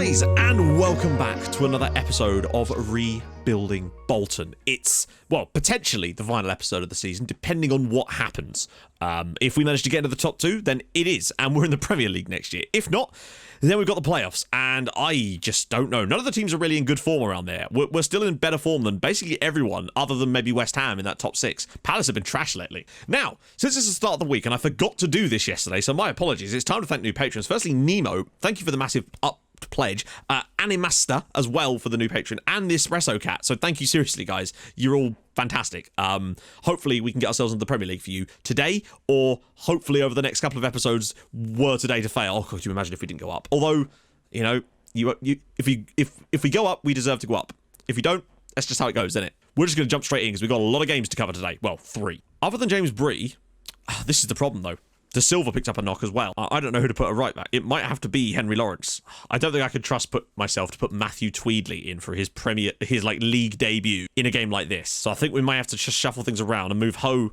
guys, and welcome back to another episode of Rebuilding Bolton. It's, well, potentially the final episode of the season, depending on what happens. If we manage to get into the top two, then it is, and we're in the Premier League next year. If not, then we've got the playoffs, and I just don't know. None of the teams are really in good form around there. We're still in better form than basically everyone, other than maybe West Ham in that top six. Palace have been trash lately. Now, since it's the start of the week, and I forgot to do this yesterday, so my apologies, it's time to thank new patrons. Firstly, Nemo, thank you for the massive pledge. Animasta as well for the new patron, and the Espresso Cat. So thank you seriously, guys. You're all fantastic. Hopefully we can get ourselves into the Premier League for you today, or hopefully over the next couple of episodes, were today to fail. Oh, could you imagine if we didn't go up? Although, you know, if we go up, we deserve to go up. If we don't, that's just how it goes, isn't it? We're just going to jump straight in because we've got a lot of games to cover today. Well, 3. Other than James Bree, this is the problem though. De Silva picked up a knock as well. I don't know who to put a right back. It might have to be Henry Lawrence. I don't think I could trust myself to put Matthew Tweedley in for his league debut in a game like this. So I think we might have to just shuffle things around and move O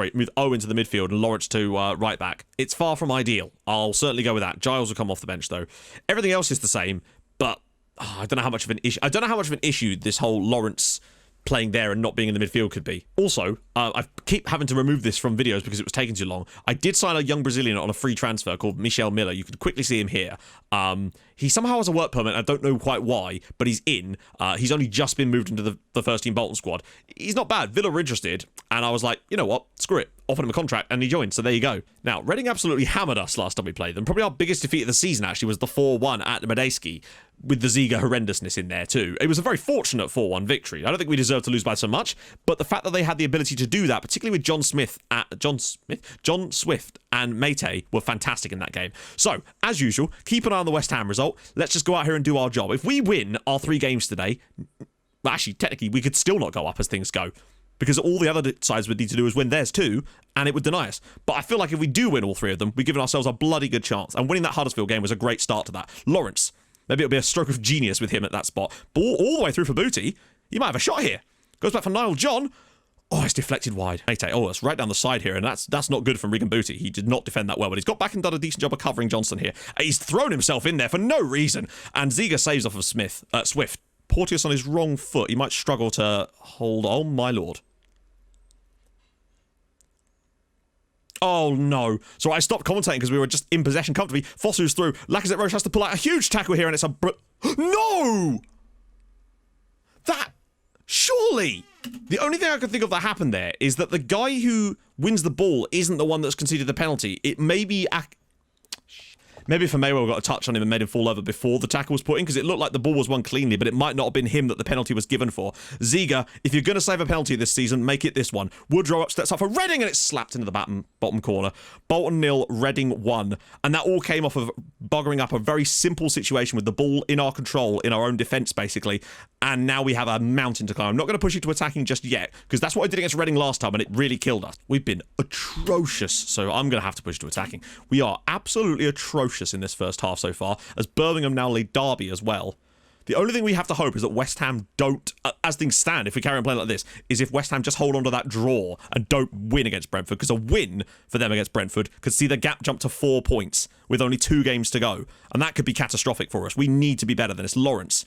into the midfield and Lawrence to right back. It's far from ideal. I'll certainly go with that. Giles will come off the bench though. Everything else is the same, but I don't know how much of an issue. I don't know how much of an issue this whole Lawrence playing there and not being in the midfield could be. Also, I keep having to remove this from videos because it was taking too long. I did sign a young Brazilian on a free transfer called Michel Miller. You can quickly see him here. He somehow has a work permit. I don't know quite why, but he's in. He's only just been moved into the first team Bolton squad. He's not bad. Villa were interested, and I was like, you know what? Screw it. Offered him a contract, and he joined, so there you go. Now, Reading absolutely hammered us last time we played them. Probably our biggest defeat of the season, actually, was the 4-1 at Medeski, with the Ziga horrendousness in there too. It was a very fortunate 4-1 victory. I don't think we deserved to lose by so much, but the fact that they had the ability to do that, particularly with John Swift and Mate, were fantastic in that game. So, as usual, keep an eye on the West Ham result. Let's just go out here and do our job. If we win our 3 games today, well, actually, technically, we could still not go up as things go, because all the other sides would need to do is win theirs too, and it would deny us. But I feel like if we do win all 3 of them, we've given ourselves a bloody good chance, and winning that Huddersfield game was a great start to that. Lawrence, maybe it'll be a stroke of genius with him at that spot. Ball all the way through for Booty. You might have a shot here. Goes back for Niall John. Oh, it's deflected wide. Oh, it's right down the side here, and that's not good from Regan Booty. He did not defend that well, but he's got back and done a decent job of covering Johnson here. He's thrown himself in there for no reason, and Ziga saves off of Swift. Porteous on his wrong foot. He might struggle to hold. Oh, my lord. Oh, no. So I stopped commentating because we were just in possession comfortably. Fosu's through. Lacazette Roche has to pull out a huge tackle here, and it's a... No! That... Surely! The only thing I can think of that happened there is that the guy who wins the ball isn't the one that's conceded the penalty. It may be... Maybe if Mayweather got a touch on him and made him fall over before the tackle was put in, because it looked like the ball was won cleanly, but it might not have been him that the penalty was given for. Ziga, if you're going to save a penalty this season, make it this one. Woodrow steps up for Reading, and it's slapped into the bottom corner. Bolton 0, Reading 1. And that all came off of buggering up a very simple situation with the ball in our control, in our own defence, basically. And now we have a mountain to climb. I'm not going to push you to attacking just yet, because that's what I did against Reading last time, and it really killed us. We've been atrocious, so I'm going to have to push to attacking. We are absolutely atrocious in this first half so far, as Birmingham now lead Derby as well. The only thing we have to hope is that West Ham don't, as things stand, if we carry on playing like this, is if West Ham just hold on to that draw and don't win against Brentford, because a win for them against Brentford could see the gap jump to 4 points with only 2 games to go, and that could be catastrophic for us. We need to be better than this. Lawrence,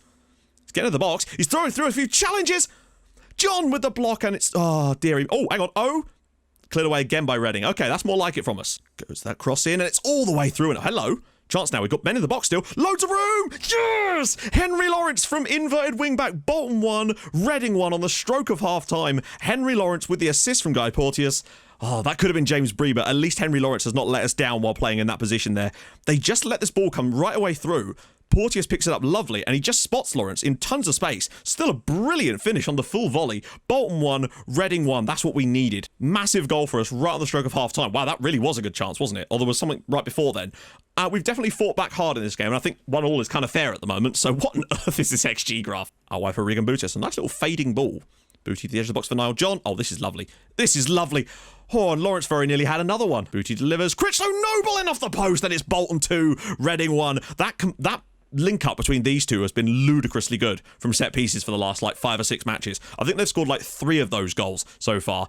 he's getting in the box, he's throwing through a few challenges. John with the block, and it's, oh dear. Oh, hang on, cleared away again by Reading. Okay, that's more like it from us. Goes that cross in, and it's all the way through, and hello. Chance now, we've got men in the box still. Loads of room! Yes! Henry Lawrence from inverted wing-back. Bolton 1, Reading 1 on the stroke of half-time. Henry Lawrence with the assist from Guy Porteous. Oh, that could have been James Bree, but at least Henry Lawrence has not let us down while playing in that position there. They just let this ball come right away through. Porteous picks it up lovely, and he just spots Lawrence in tons of space. Still a brilliant finish on the full volley. Bolton 1, Reading 1. That's what we needed. Massive goal for us right on the stroke of half-time. Wow, that really was a good chance, wasn't it? Or there was something right before then. We've definitely fought back hard in this game, and I think 1-1 is kind of fair at the moment. So what on earth is this XG graph? Our wife for Regan Bootis. A nice little fading ball. Booty to the edge of the box for Niall John. Oh, this is lovely. This is lovely. Oh, and Lawrence very nearly had another one. Booty delivers. Critchlow Noble in off the post, and it's Bolton 2, Reading 1. That link up between these two has been ludicrously good from set pieces for the last 5 or 6 matches. I think they've scored 3 of those goals so far.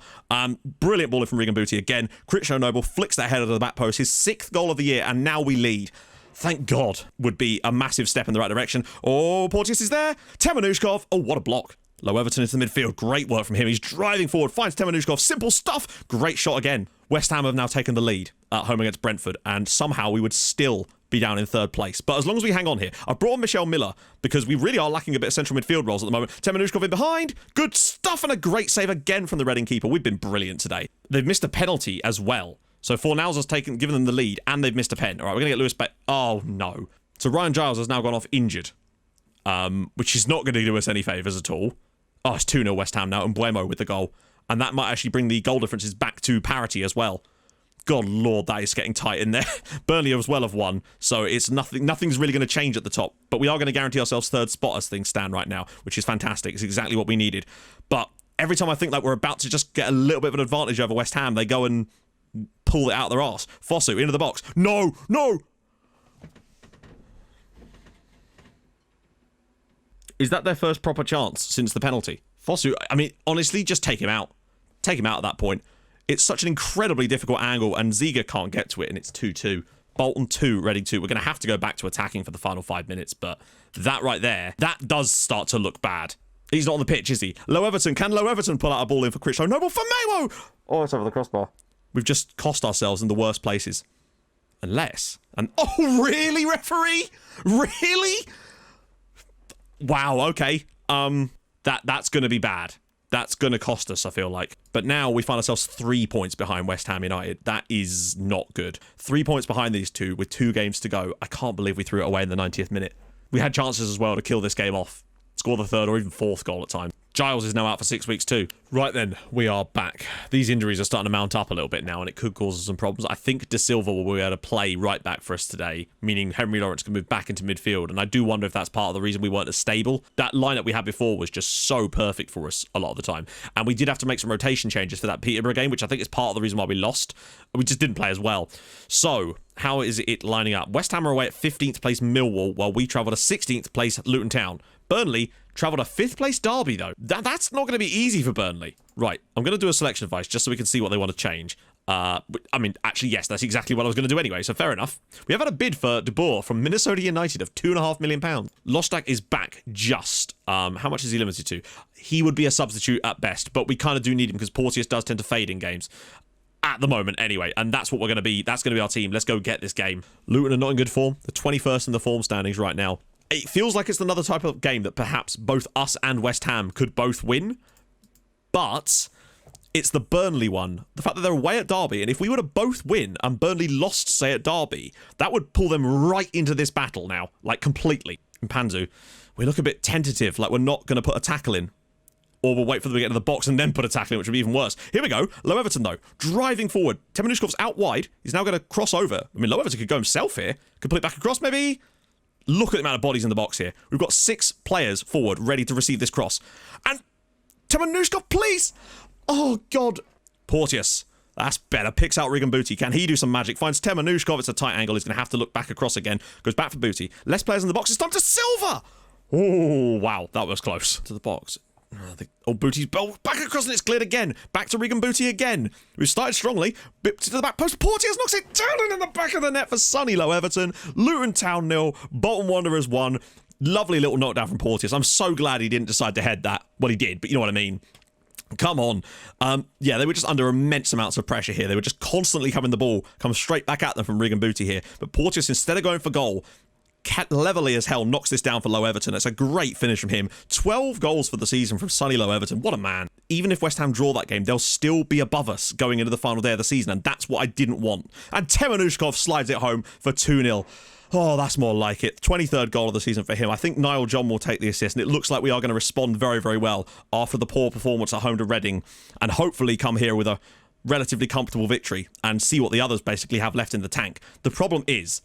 Brilliant ball from Regan Booty again. Critchlow Noble flicks that header to the back post, his 6th goal of the year, and now we lead. thank God, would be a massive step in the right direction. Oh, Porteous is there. Temenushkov. Oh, what a block. Low Everton into the midfield. Great work from him. He's driving forward. Finds Temenushkov. Simple stuff. Great shot again. West Ham have now taken the lead at home against Brentford, and somehow we would still be down in third place. But as long as we hang on here, I've brought on Michelle Miller because we really are lacking a bit of central midfield roles at the moment. Temenushkov in behind. Good stuff, and a great save again from the Reading keeper. We've been brilliant today. They've missed a penalty as well. So Fornals has given them the lead, and they've missed a pen. All right, we're going to get Lewis back. Oh, no. So Ryan Giles has now gone off injured, which is not going to do us any favours at all. Oh, it's 2-0 West Ham now, and Buemo with the goal. And that might actually bring the goal differences back to parity as well. God Lord, that is getting tight in there. Burnley as well have won, so it's nothing's really going to change at the top. But we are going to guarantee ourselves third spot as things stand right now, which is fantastic. It's exactly what we needed. But every time I think like we're about to just get a little bit of an advantage over West Ham, they go and pull it out of their arse. Fosu into the box. No, no! Is that their first proper chance since the penalty? Fosu, I mean, honestly, just take him out. Take him out at that point. It's such an incredibly difficult angle, and Ziga can't get to it, and it's 2-2. Bolton 2, Reading 2. We're going to have to go back to attacking for the final 5 minutes, but that right there, that does start to look bad. He's not on the pitch, is he? Low Everton. Can Low Everton pull out a ball in for Cristiano Noble for Mayo? Oh, it's over the crossbar. We've just cost ourselves in the worst places. Unless... oh, really, referee? Really? Wow, okay. That's going to be bad. That's going to cost us, I feel like. But now we find ourselves 3 points behind West Ham United. That is not good. 3 points behind these two with 2 games to go. I can't believe we threw it away in the 90th minute. We had chances as well to kill this game off. Score the third or even fourth goal at times. Giles is now out for 6 weeks too. Right then, we are back. These injuries are starting to mount up a little bit now, and it could cause us some problems. I think De Silva will be able to play right back for us today, meaning Henry Lawrence can move back into midfield, and I do wonder if that's part of the reason we weren't as stable. That lineup we had before was just so perfect for us a lot of the time, and we did have to make some rotation changes for that Peterborough game, which I think is part of the reason why we lost. We just didn't play as well. So, how is it lining up? West Ham are away at 15th place Millwall, while we travel to 16th place Luton Town. Burnley travelled a 5th place Derby, though. That's not going to be easy for Burnley. Right, I'm going to do a selection advice just so we can see what they want to change. I mean, actually, yes, that's exactly what I was going to do anyway, so fair enough. We have had a bid for De Boer from Minnesota United of £2.5 million. Lostak is back just. How much is he limited to? He would be a substitute at best, but we kind of do need him because Porteous does tend to fade in games. At the moment, anyway, and that's what we're going to be. That's going to be our team. Let's go get this game. Luton are not in good form. The 21st in the form standings right now. It feels like it's another type of game that perhaps both us and West Ham could both win, but it's the Burnley one. The fact that they're away at Derby, and if we were to both win and Burnley lost, say, at Derby, that would pull them right into this battle now, like completely. In Panzu, we look a bit tentative, like we're not going to put a tackle in. Or we'll wait for them to get into the box and then put a tackle in, which would be even worse. Here we go. Low Everton, though. Driving forward. Temenushkov's out wide. He's now going to cross over. I mean, Low Everton could go himself here. Could put it back across, maybe? Look at the amount of bodies in the box here. We've got 6 players forward ready to receive this cross. And Temenushkov, please! Oh, God. Porteous. That's better. Picks out Regan Booty. Can he do some magic? Finds Temenushkov. It's a tight angle. He's going to have to look back across again. Goes back for Booty. Less players in the box. It's time to Silva! Oh, wow. That was close. To the box. Booty's back across and it's cleared again. Back to Regan Booty again. We've started strongly. Bit to the back post. Porteous knocks it down and in the back of the net for sunny Low Everton. Luton Town 0. Bolton Wanderers 1. Lovely little knockdown from Porteous. I'm so glad he didn't decide to head that. Well, he did, but you know what I mean. Come on. Yeah, they were just under immense amounts of pressure here. They were just constantly having the ball come straight back at them from Regan Booty here. But Porteous, instead of going for goal, cleverly as hell knocks this down for Low Everton. It's a great finish from him. 12 goals for the season from sunny Low Everton. What a man. Even if West Ham draw that game, they'll still be above us going into the final day of the season, and that's what I didn't want. And Temenushkov slides it home for 2-0. Oh, that's more like it. 23rd goal of the season for him. I think Niall John will take the assist, and it looks like we are going to respond very, very well after the poor performance at home to Reading, and hopefully come here with a relatively comfortable victory and see what the others basically have left in the tank. The problem is,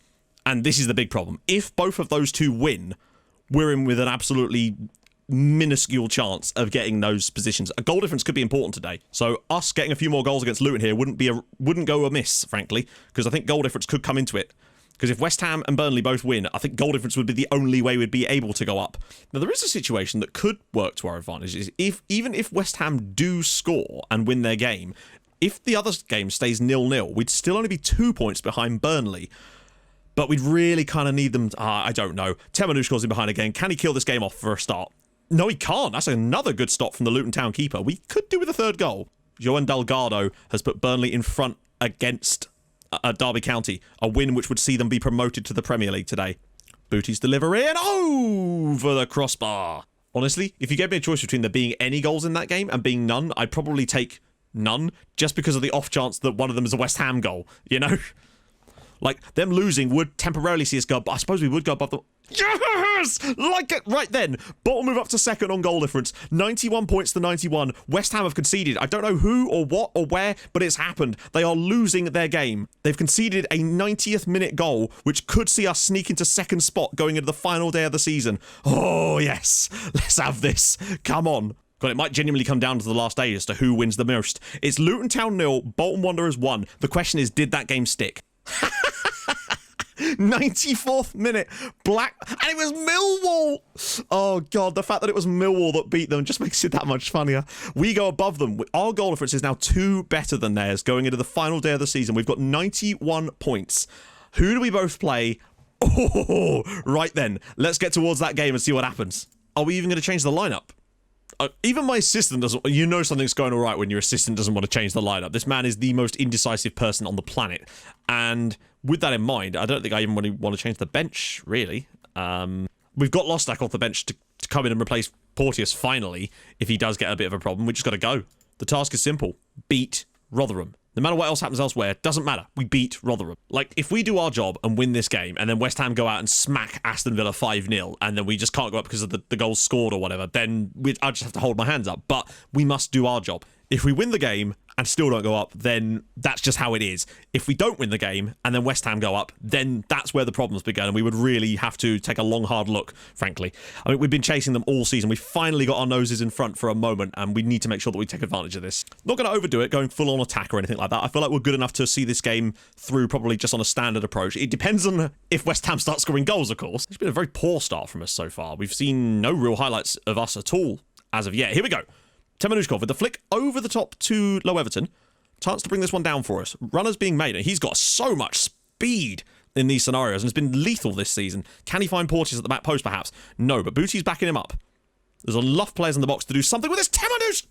and this is the big problem, if both of those two win, we're in with an absolutely minuscule chance of getting those positions. A goal difference could be important today. So us getting a few more goals against Luton here wouldn't go amiss, frankly, because I think goal difference could come into it. Because if West Ham and Burnley both win, I think goal difference would be the only way we'd be able to go up. Now, there is a situation that could work to our advantage. Is even if West Ham do score and win their game, if the other game stays 0-0, we'd still only be 2 points behind Burnley. But we'd really kind of need them. I don't know. Temenushkov's in behind again. Can he kill this game off for a start? No, he can't. That's another good stop from the Luton Town keeper. We could do with a third goal. Joan Delgado has put Burnley in front against Derby County, a win which would see them be promoted to the Premier League today. Booty's delivery and over the crossbar. Honestly, if you gave me a choice between there being any goals in that game and being none, I'd probably take none, just because of the off chance that one of them is a West Ham goal, you know? Like, them losing would temporarily see us go, but I suppose we would go above them. Yes! Like it right then. Bolton move up to second on goal difference. 91 points to 91. West Ham have conceded. I don't know who or what or where, but it's happened. They are losing their game. They've conceded a 90th minute goal, which could see us sneak into second spot going into the final day of the season. Oh, yes. Let's have this. Come on. God, it might genuinely come down to the last day as to who wins the most. It's Luton Town 0, Bolton Wanderers 1. The question is, did that game stick? 94th minute, and it was Millwall. Oh god, the fact that it was Millwall that beat them just makes it that much funnier. We go above them. Our goal difference is now 2 better than theirs going into the final day of the season. We've got 91 points. Who do we both play? Oh, right then, let's get towards that game and see what happens. Are we even going to change the lineup? Even my assistant doesn't. You know something's going all right when your assistant doesn't want to change the lineup. This man is the most indecisive person on the planet, and with that in mind, I don't think I even really want to change the bench, really. We've got Lostak off the bench to come in and replace Porteous finally. If he does get a bit of a problem, we just got to go. The task is simple: beat Rotherham. No matter what else happens elsewhere, doesn't matter. We beat Rotherham. Like, if we do our job and win this game, and then West Ham go out and smack Aston Villa 5-0, and then we just can't go up because of the goals scored or whatever, then I just have to hold my hands up. But we must do our job. If we win the game and still don't go up, then that's just how it is. If we don't win the game and then West Ham go up, then that's where the problems begin, and we would really have to take a long, hard look, frankly. I mean, we've been chasing them all season. We finally got our noses in front for a moment, and we need to make sure that we take advantage of this. Not going to overdo it, going full-on attack or anything like that. I feel like we're good enough to see this game through probably just on a standard approach. It depends on if West Ham starts scoring goals, of course. It's been a very poor start from us so far. We've seen no real highlights of us at all as of yet. Here we go. Temenushkov with the flick over the top to Low Everton. Chance to bring this one down for us. Runners being made, and he's got so much speed in these scenarios, and it's been lethal this season. Can he find Porteous at the back post, perhaps? No, but Booty's backing him up. There's enough players in the box to do something with this. Temenushkov!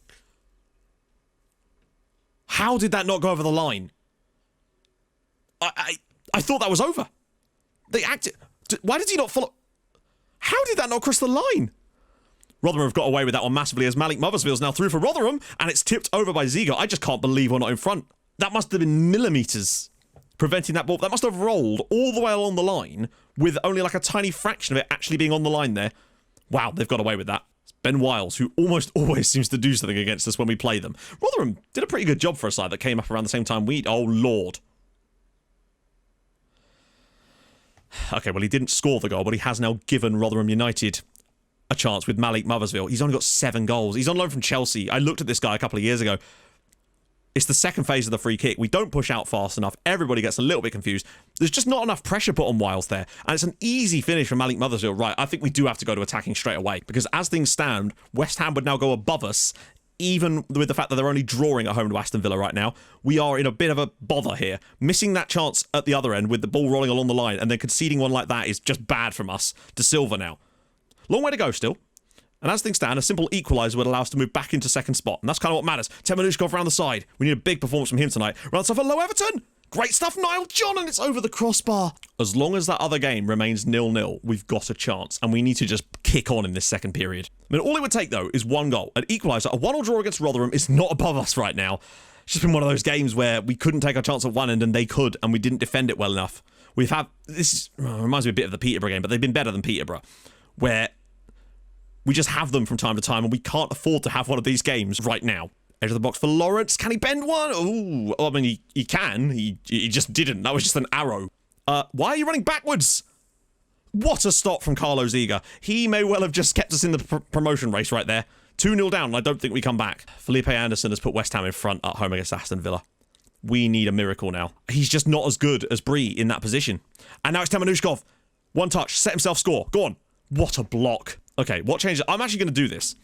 How did that not go over the line? I thought that was over. They acted... Why did he not follow... How did that not cross the line? Rotherham have got away with that one massively as Malik Mothersfield's now through for Rotherham, and it's tipped over by Ziga. I just can't believe we're not in front. That must have been millimetres preventing that ball. That must have rolled all the way along the line with only like a tiny fraction of it actually being on the line there. Wow, they've got away with that. It's Ben Wiles, who almost always seems to do something against us when we play them. Rotherham did a pretty good job for a side that came up around the same time we... Oh, Lord. Okay, well, he didn't score the goal, but he has now given Rotherham United a chance with Malik Mothersfield. He's only got 7 goals. He's on loan from Chelsea. I looked at this guy a couple of years ago. It's the second phase of the free kick. We don't push out fast enough. Everybody gets a little bit confused. There's just not enough pressure put on Wiles there. And it's an easy finish from Malik Mothersfield. Right, I think we do have to go to attacking straight away. Because as things stand, West Ham would now go above us, even with the fact that they're only drawing at home to Aston Villa right now. We are in a bit of a bother here. Missing that chance at the other end with the ball rolling along the line and then conceding one like that is just bad from us. To Silva now. Long way to go still. And as things stand, a simple equaliser would allow us to move back into second spot. And that's kind of what matters. Temenushkov around the side. We need a big performance from him tonight. Round stuff at Low Everton. Great stuff, Niall John, and it's over the crossbar. As long as that other game remains 0-0, we've got a chance. And we need to just kick on in this second period. I mean, all it would take, though, is one goal. An equaliser, a 1-1 draw against Rotherham is not above us right now. It's just been one of those games where we couldn't take our chance at one end and they could, and we didn't defend it well enough. We've had... This reminds me a bit of the Peterborough game, but they've been better than Peterborough, where we just have them from time to time, and we can't afford to have one of these games right now. Edge of the box for Lawrence. Can he bend one? Ooh, I mean, he can. He just didn't. That was just an arrow. Why are you running backwards? What a stop from Carlo Ziga. He may well have just kept us in the promotion race right there. 2-0 down, and I don't think we come back. Felipe Anderson has put West Ham in front at home against Aston Villa. We need a miracle now. He's just not as good as Bree in that position. And now it's Temenushkov. One touch, set himself score. Go on. What a block. Okay, what changes? I'm actually going to do this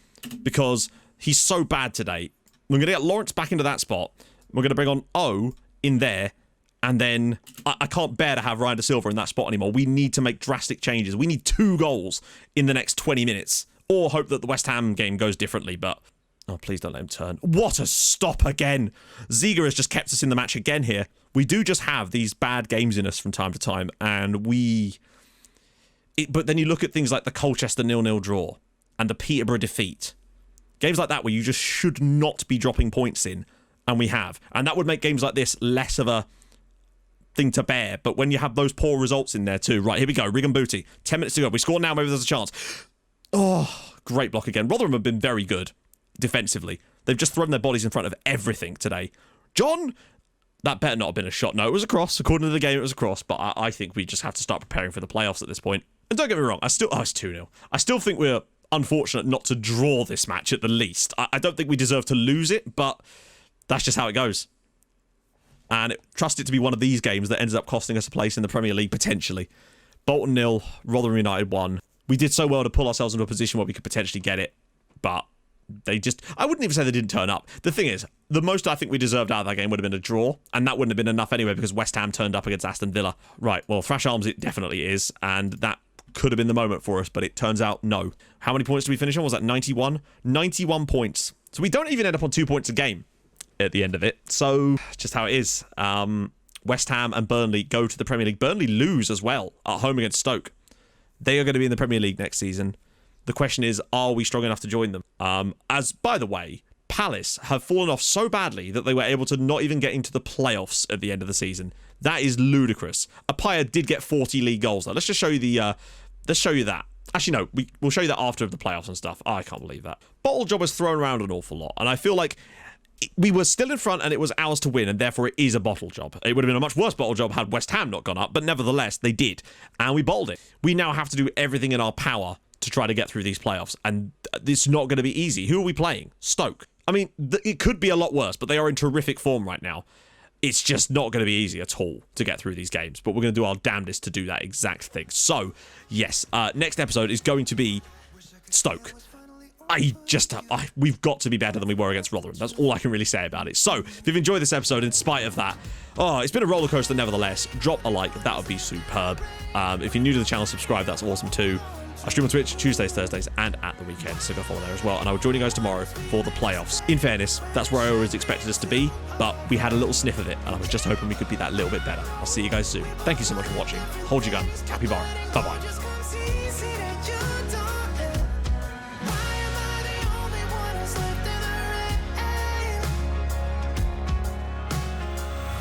because he's so bad today. We're going to get Lawrence back into that spot. We're going to bring on O in there, And then I can't bear to have Ryan De Silva in that spot anymore. We need to make drastic changes. We need 2 goals in the next 20 minutes. Or hope that the West Ham game goes differently, but... Oh, please don't let him turn. What a stop again. Ziga has just kept us in the match again here. We do just have these bad games in us from time to time, and but then you look at things like the Colchester 0-0 draw and the Peterborough defeat. Games like that where you just should not be dropping points in, and we have. And that would make games like this less of a thing to bear. But when you have those poor results in there too. Right, here we go. Rigan Booty. 10 minutes to go. We score now, maybe there's a chance. Oh, great block again. Rotherham have been very good defensively. They've just thrown their bodies in front of everything today. John, that better not have been a shot. No, it was a cross. According to the game, it was a cross. But I think we just have to start preparing for the playoffs at this point. And don't get me wrong, it's 2-0. I still think we're unfortunate not to draw this match at the least. I don't think we deserve to lose it, but that's just how it goes. And trust it to be one of these games that ends up costing us a place in the Premier League, potentially. Bolton 0, Rotherham United 1. We did so well to pull ourselves into a position where we could potentially get it, but they just... I wouldn't even say they didn't turn up. The thing is, the most I think we deserved out of that game would have been a draw, and that wouldn't have been enough anyway because West Ham turned up against Aston Villa. Right, well, Thrash Arms it definitely is, and that could have been the moment for us, but it turns out no. How many points did we finish on? Was that 91? 91 points. So we don't even end up on 2 points a game at the end of it. So, just how it is. West Ham and Burnley go to the Premier League. Burnley lose as well at home against Stoke. They are going to be in the Premier League next season. The question is, are we strong enough to join them? As, by the way, Palace have fallen off so badly that they were able to not even get into the playoffs at the end of the season. That is ludicrous. Apaya did get 40 league goals, though. Let's just show you the... let's show you that. Actually, no, we'll show you that after the playoffs and stuff. Oh, I can't believe that. Bottle job was thrown around an awful lot, and I feel like we were still in front and it was ours to win, and therefore it is a bottle job. It would have been a much worse bottle job had West Ham not gone up, but nevertheless, they did, and we bottled it. We now have to do everything in our power to try to get through these playoffs, and it's not going to be easy. Who are we playing? Stoke. I mean, it could be a lot worse, but they are in terrific form right now. It's just not going to be easy at all to get through these games, but we're going to do our damnedest to do that exact thing. So, yes, next episode is going to be Stoke. We've got to be better than we were against Rotherham. That's all I can really say about it. So, if you've enjoyed this episode in spite of that, it's been a roller coaster nevertheless. Drop a like, that would be superb. If you're new to the channel, subscribe, that's awesome too. I stream on Twitch Tuesdays, Thursdays, and at the weekend, so go follow there as well. And I will join you guys tomorrow for the playoffs. In fairness, that's where I always expected us to be, but we had a little sniff of it, and I was just hoping we could be that little bit better. I'll see you guys soon. Thank you so much for watching. Hold your gun. Capybara. Bye-bye.